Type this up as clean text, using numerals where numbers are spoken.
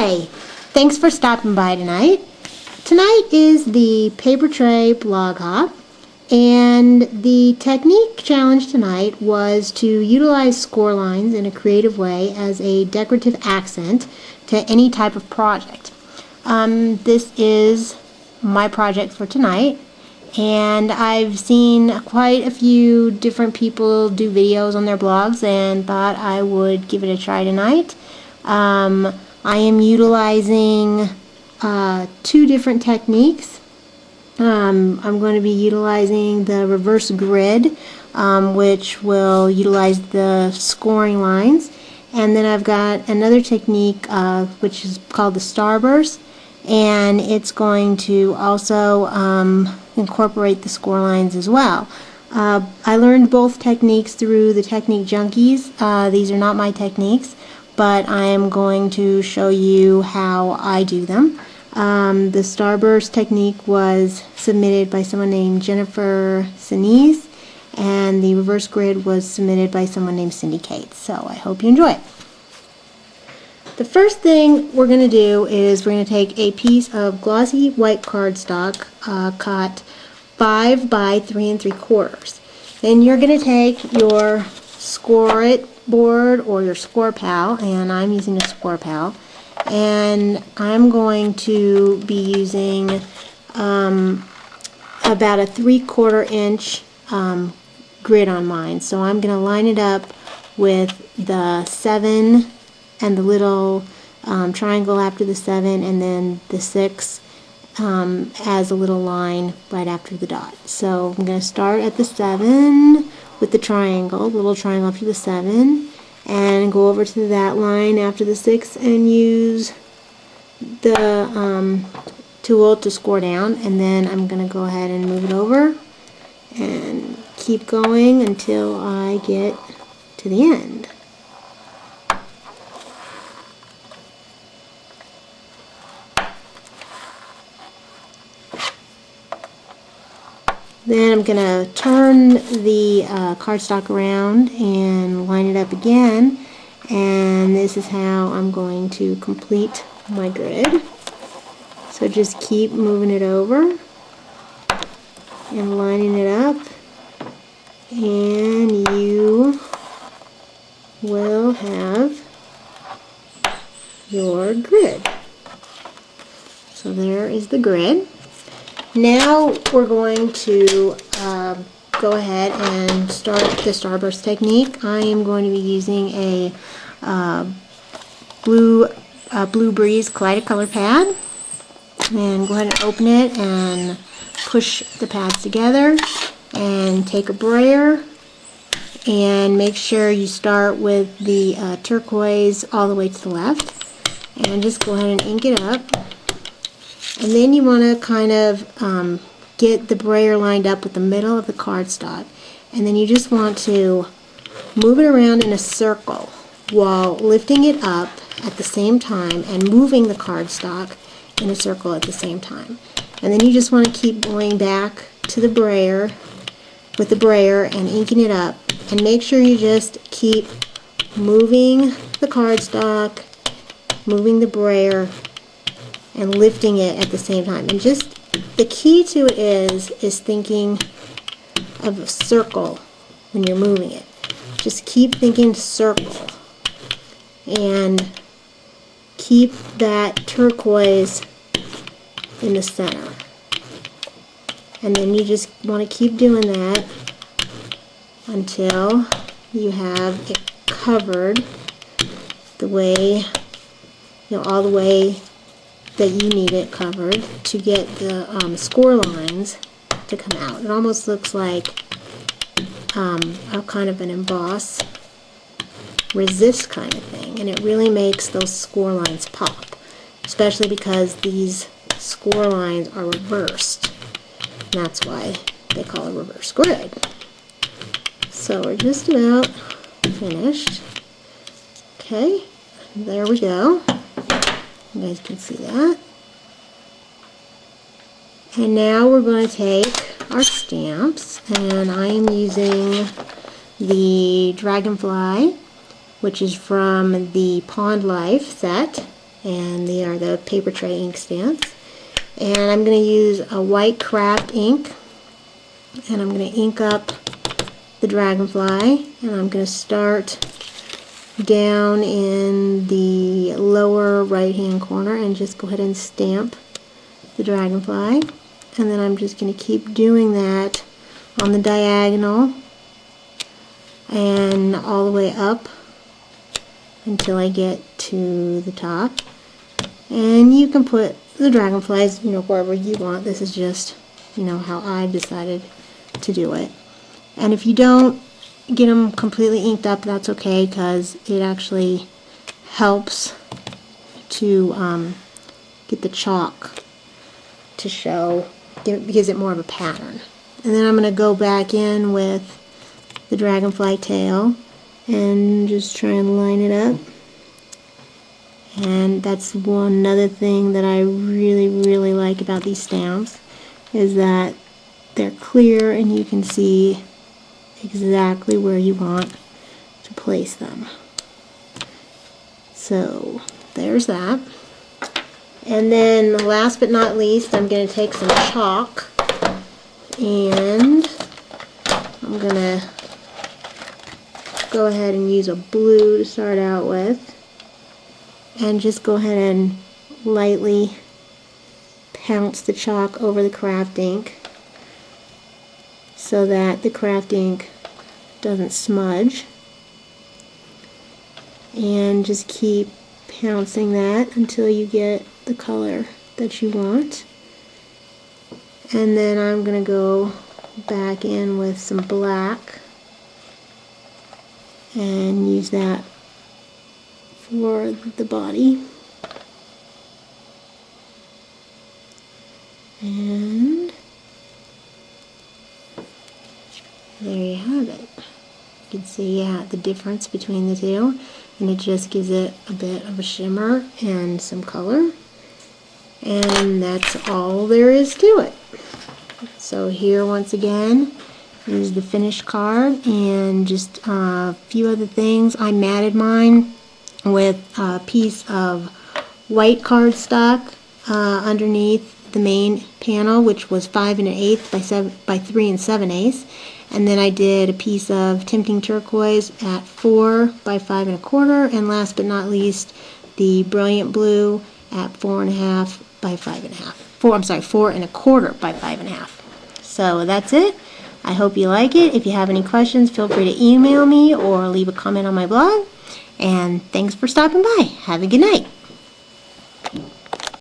Hi! Thanks for stopping by tonight. Tonight is the paper tray blog hop, and the technique challenge tonight was to utilize score lines in a creative way as a decorative accent to any type of project. This is my project for tonight, and I've seen quite a few different people do videos on their blogs and thought I would give it a try tonight. I am utilizing two different techniques. I'm going to be utilizing the reverse grid, which will utilize the scoring lines, and then I've got another technique which is called the starburst, and it's going to also incorporate the score lines as well. I learned both techniques through the Technique Junkies. These are not my techniques, but I am going to show you how I do them. The starburst technique was submitted by someone named Jennifer Sinise, and the reverse grid was submitted by someone named Cindy Cates. So I hope you enjoy it. The first thing we're going to do is we're going to take a piece of glossy white cardstock cut 5 by 3 3/4. Then you're going to take your Score It board or your Score Pal, and I'm using a Score Pal, and I'm going to be using about a 3/4 inch grid on mine. So I'm going to line it up with the 7 and the little triangle after the 7, and then the 6 as a little line right after the dot. So I'm going to start at the 7 with the triangle, the little triangle after the 7, and go over to that line after the 6 and use the tool to score down, and then I'm going to go ahead and move it over and keep going until I get to the end. Then I'm going to turn the cardstock around and line it up again, and this is how I'm going to complete my grid. So just keep moving it over and lining it up, and you will have your grid. So there is the grid. Now we're going to go ahead and start the starburst technique. I am going to be using a Blue Breeze Collided Color pad, and go ahead and open it and push the pads together, and take a brayer and make sure you start with the turquoise all the way to the left, and just go ahead and ink it up. And then you want to kind of get the brayer lined up with the middle of the cardstock, and then you just want to move it around in a circle while lifting it up at the same time and moving the cardstock in a circle at the same time. And then you just want to keep going back to the brayer with the brayer and inking it up, and make sure you just keep moving the cardstock, moving the brayer, and lifting it at the same time. And just the key to it is thinking of a circle when you're moving it. Just keep thinking circle, and keep that turquoise in the center. And then you just want to keep doing that until you have it covered the way, all the way that you need it covered to get the score lines to come out. It almost looks like a kind of an emboss resist kind of thing, and it really makes those score lines pop, especially because these score lines are reversed, and that's why they call it reverse grid. So we're just about finished. Okay, there we go. You guys can see that. And now we're going to take our stamps, and I am using the Dragonfly, which is from the Pond Life set, and they are the paper tray ink stamps. And I'm going to use a white craft ink, and I'm going to ink up the dragonfly, and I'm going to start down in the lower right hand corner and just go ahead and stamp the dragonfly. And then I'm just going to keep doing that on the diagonal and all the way up until I get to the top. And you can put the dragonflies, wherever you want. This is just, how I decided to do it. And if you don't get them completely inked up, that's okay, because it actually helps to get the chalk to show, gives it more of a pattern. And then I'm going to go back in with the dragonfly tail and just try and line it up. And that's one other thing that I really, really like about these stamps, is that they're clear and you can see exactly where you want to place them. So there's that. And then last but not least, I'm going to take some chalk and I'm going to go ahead and use a blue to start out with, and just go ahead and lightly pounce the chalk over the craft ink so that the craft ink doesn't smudge, and just keep pouncing that until you get the color that you want. And then I'm going to go back in with some black and use that for the body. And there you have it. You can see the difference between the two, and it just gives it a bit of a shimmer and some color. And that's all there is to it. So here once again is the finished card, and just a few other things. I matted mine with a piece of white cardstock underneath the main panel, which was 5 1/8 by 3 7/8, and then I did a piece of Tempting Turquoise at 4 by 5 1/4, and last but not least, the Brilliant Blue at 4 1/2 by 5 1/2. 4 1/4 by 5 1/2. So that's it. I hope you like it. If you have any questions, feel free to email me or leave a comment on my blog. And thanks for stopping by. Have a good night.